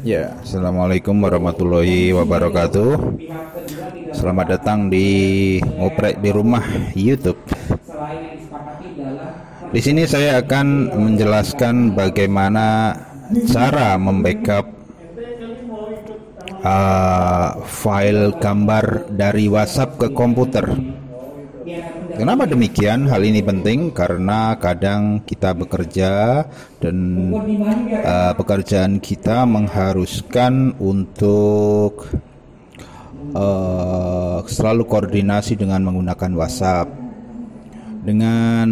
Ya, Assalamualaikum warahmatullahi wabarakatuh. Selamat datang di Ngoprek di Rumah YouTube. Di sini saya akan menjelaskan bagaimana cara membackup file gambar dari WhatsApp ke komputer. Kenapa demikian? Hal ini penting karena kadang kita bekerja dan pekerjaan kita mengharuskan untuk selalu koordinasi dengan menggunakan WhatsApp. Dengan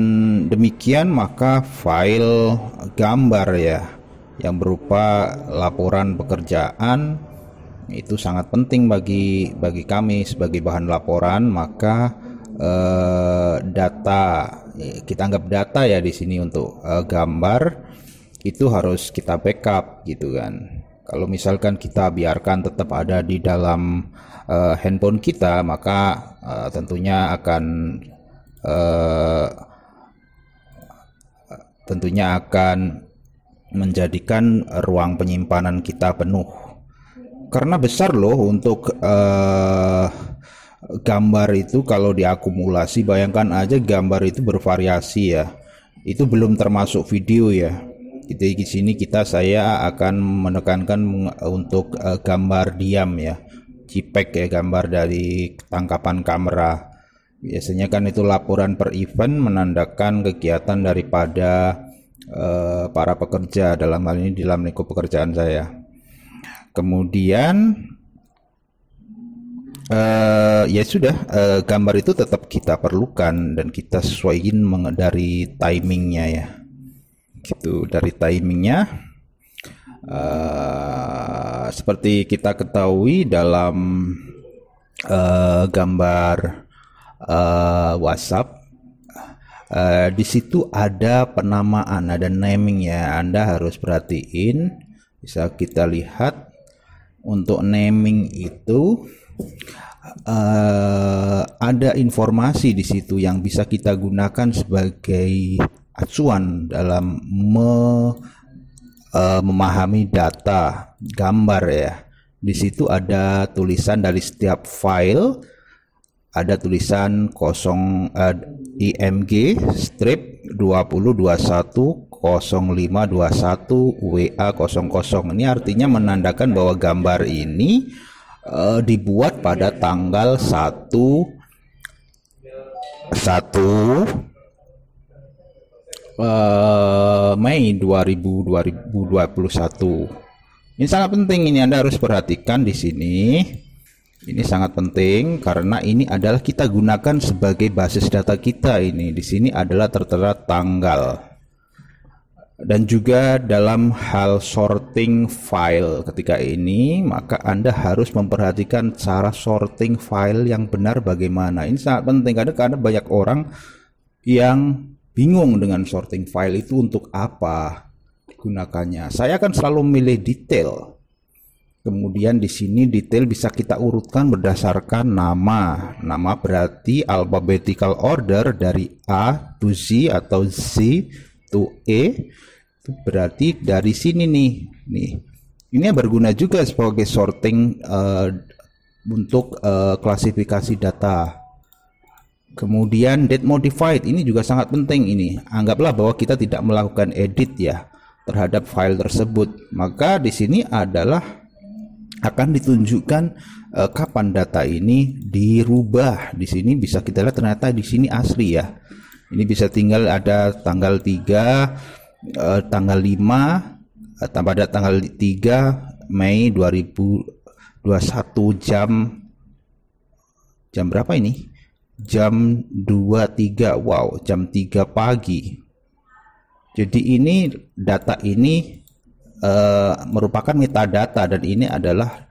demikian maka file gambar ya yang berupa laporan pekerjaan itu sangat penting bagi kami sebagai bahan laporan. Maka data, kita anggap data ya di sini untuk gambar itu harus kita backup gitu kan. Kalau misalkan kita biarkan tetap ada di dalam handphone kita, maka tentunya akan menjadikan ruang penyimpanan kita penuh. Karena besar loh untuk gambar itu kalau diakumulasi, bayangkan aja gambar itu bervariasi ya. Itu belum termasuk video ya. Jadi di sini saya akan menekankan untuk gambar diam ya. JPEG ya, gambar dari tangkapan kamera. Biasanya kan itu laporan per event menandakan kegiatan daripada para pekerja, dalam hal ini dalam lingkup pekerjaan saya. Kemudian ya sudah, gambar itu tetap kita perlukan dan kita sesuaiin dari timingnya ya, gitu. Dari timingnya seperti kita ketahui dalam gambar WhatsApp, di situ ada penamaan, ada naming ya. Anda harus perhatiin, bisa kita lihat untuk naming itu ada informasi di situ yang bisa kita gunakan sebagai acuan dalam memahami data gambar ya. Di situ ada tulisan dari setiap file, ada tulisan IMG strip 2021 0521 WA 00. Ini artinya menandakan bahwa gambar ini dibuat pada tanggal 1 Mei 2021. Ini sangat penting, ini Anda harus perhatikan di sini. Ini sangat penting karena ini adalah kita gunakan sebagai basis data kita. Ini di sini adalah tertera tanggal. Dan juga dalam hal sorting file ketika ini, maka Anda harus memperhatikan cara sorting file yang benar bagaimana. Ini sangat penting karena banyak orang yang bingung dengan sorting file itu untuk apa digunakannya. Saya akan selalu memilih detail. Kemudian di sini detail bisa kita urutkan berdasarkan nama. Nama berarti alphabetical order dari A to Z atau Z to E. Itu berarti dari sini nih. Ini berguna juga sebagai sorting untuk klasifikasi data. Kemudian date modified ini juga sangat penting ini. Anggaplah bahwa kita tidak melakukan edit ya terhadap file tersebut. Maka di sini adalah akan ditunjukkan kapan data ini dirubah. Di sini bisa kita lihat ternyata di sini asli ya. Ini bisa tinggal ada tanggal 3, tanggal 5, pada tanggal 3 Mei 2021 jam berapa ini? Jam 23. Wow, jam 3 pagi. Jadi ini data ini merupakan metadata dan ini adalah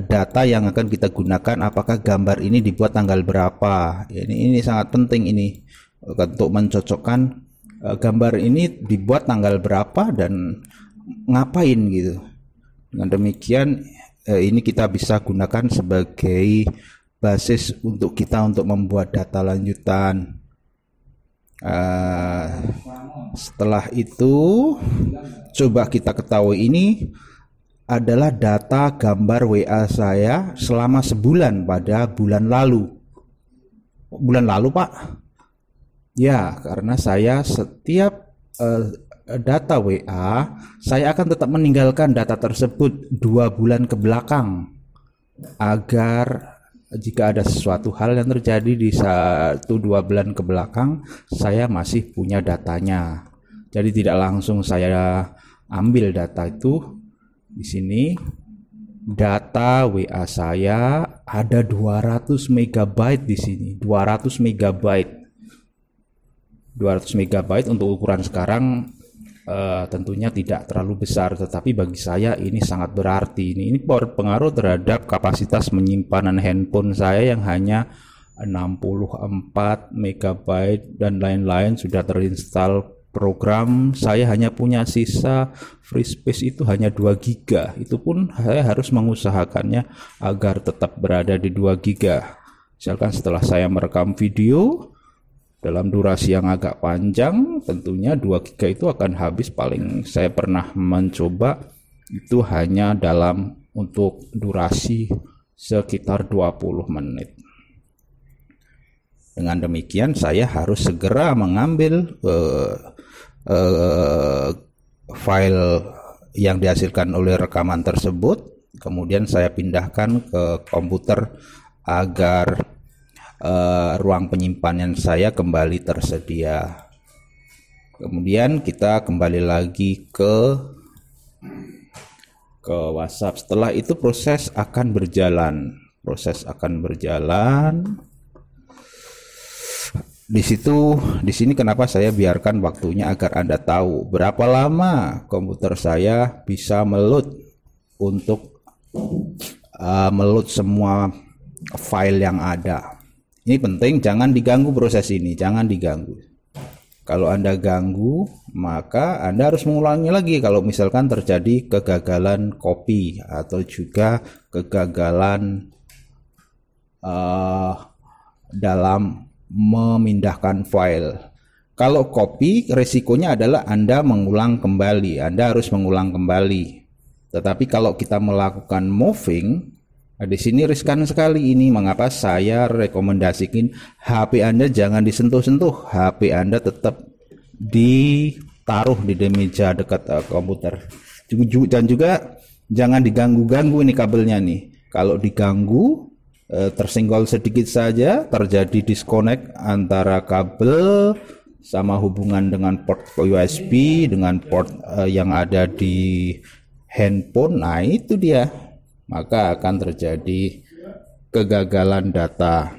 data yang akan kita gunakan apakah gambar ini dibuat tanggal berapa. Ini sangat penting ini untuk mencocokkan gambar ini dibuat tanggal berapa dan ngapain gitu. Dengan demikian ini kita bisa gunakan sebagai basis untuk kita untuk membuat data lanjutan. Setelah itu coba kita ketahui ini adalah data gambar WA saya selama sebulan pada bulan lalu. Bulan lalu, Pak? Ya, karena saya setiap data WA, saya akan tetap meninggalkan data tersebut 2 bulan ke belakang, agar jika ada sesuatu hal yang terjadi di 1-2 bulan ke belakang, saya masih punya datanya. Jadi tidak langsung saya ambil data itu. Di sini data WA saya ada 200 MB di sini, 200 MB. 200 MB untuk ukuran sekarang tentunya tidak terlalu besar, tetapi bagi saya ini sangat berarti. Ini berpengaruh terhadap kapasitas penyimpanan handphone saya yang hanya 64 MB dan lain-lain. Sudah terinstall program, saya hanya punya sisa free space itu hanya 2 GB. Itu pun saya harus mengusahakannya agar tetap berada di 2 GB. Misalkan setelah saya merekam video dalam durasi yang agak panjang, tentunya 2 GB itu akan habis. Paling saya pernah mencoba itu hanya dalam untuk durasi sekitar 20 menit. Dengan demikian saya harus segera mengambil file yang dihasilkan oleh rekaman tersebut, kemudian saya pindahkan ke komputer agar ruang penyimpanan saya kembali tersedia. Kemudian kita kembali lagi ke WhatsApp. Setelah itu proses akan berjalan. Di sini kenapa saya biarkan waktunya agar Anda tahu berapa lama komputer saya bisa meload untuk meload semua file yang ada. Ini penting, jangan diganggu proses ini, jangan diganggu. Kalau Anda ganggu, maka Anda harus mengulangi lagi kalau misalkan terjadi kegagalan copy atau juga kegagalan dalam memindahkan file. Kalau copy, resikonya adalah Anda mengulang kembali, Anda harus mengulang kembali. Tetapi kalau kita melakukan moving, di sini riskan sekali ini. Mengapa saya rekomendasikan HP Anda jangan disentuh-sentuh, HP Anda tetap ditaruh di meja dekat komputer. Dan juga jangan diganggu-ganggu ini kabelnya nih. Kalau diganggu, tersenggol sedikit saja, terjadi disconnect antara kabel sama hubungan dengan port USB dengan port yang ada di handphone. Nah itu dia, maka akan terjadi kegagalan data.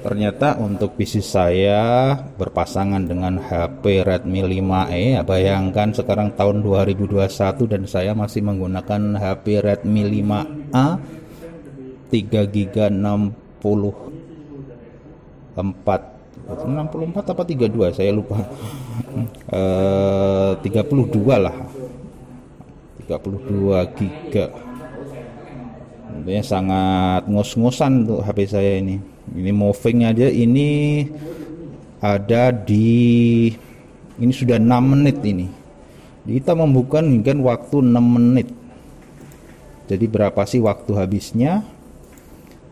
Ternyata untuk PC saya berpasangan dengan HP Redmi 5E. Bayangkan sekarang tahun 2021 dan saya masih menggunakan HP Redmi 5A 3GB 64 apa 32, saya lupa. 32 lah, 32 GB. Tentunya sangat ngos-ngosan untuk HP saya ini. Ini moving aja ini ada di ini sudah 6 menit ini. Kita membuka hingga waktu 6 menit. Jadi berapa sih waktu habisnya?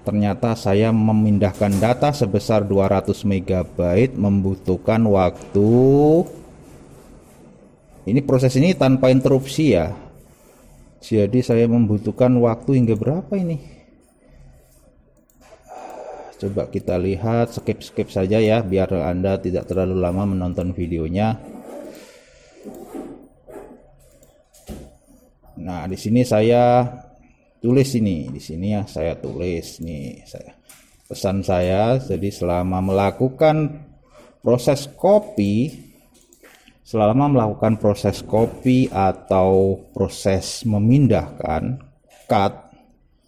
Ternyata saya memindahkan data sebesar 200 MB membutuhkan waktu, ini proses ini tanpa interupsi ya. Jadi saya membutuhkan waktu hingga berapa ini? Coba kita lihat, skip saja ya biar Anda tidak terlalu lama menonton videonya. Nah, di sini saya tulis ini, di sini ya saya tulis nih, pesan saya. Jadi selama melakukan proses copy atau proses memindahkan cut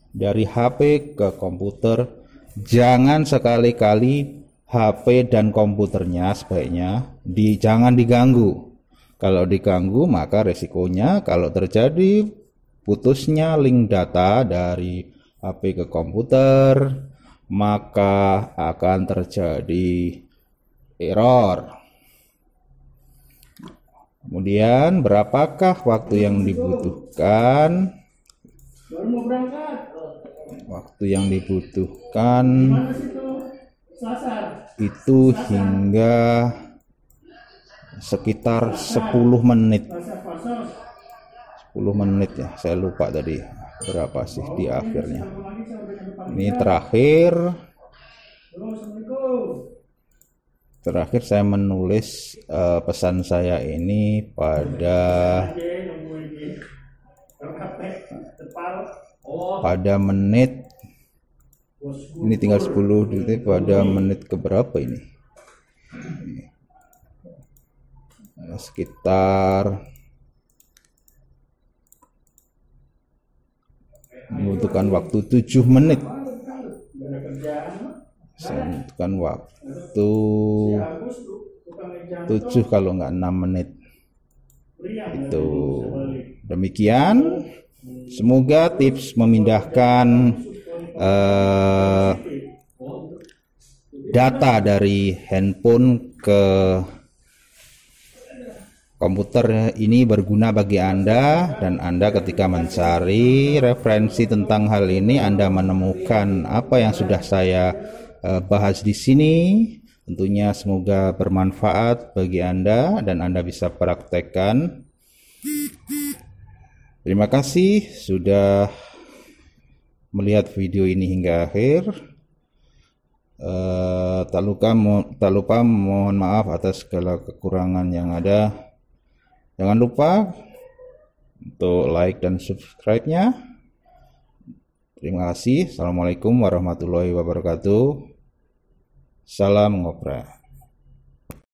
dari HP ke komputer, jangan sekali-kali HP dan komputernya sebaiknya jangan diganggu. Kalau diganggu maka resikonya kalau terjadi putusnya link data dari HP ke komputer, maka akan terjadi error. Kemudian berapakah waktu yang dibutuhkan? Waktu yang dibutuhkan itu hingga sekitar 10 menit. 10 menit ya, saya lupa tadi berapa sih di akhirnya. Ini terakhir saya menulis pesan saya ini pada menit, ini tinggal 10 detik, pada menit keberapa ini? Sekitar membutuhkan waktu 7 menit. Saya membutuhkan waktu 7 kalau nggak 6 menit. Itu demikian. Semoga tips memindahkan data dari handphone ke komputer ini berguna bagi Anda, dan Anda ketika mencari referensi tentang hal ini Anda menemukan apa yang sudah saya bahas di sini. Tentunya semoga bermanfaat bagi Anda dan Anda bisa praktekkan. Terima kasih sudah melihat video ini hingga akhir. Tak lupa mohon maaf atas segala kekurangan yang ada. Jangan lupa untuk like dan subscribe-nya. Terima kasih. Assalamualaikum warahmatullahi wabarakatuh. Salam ngoprek.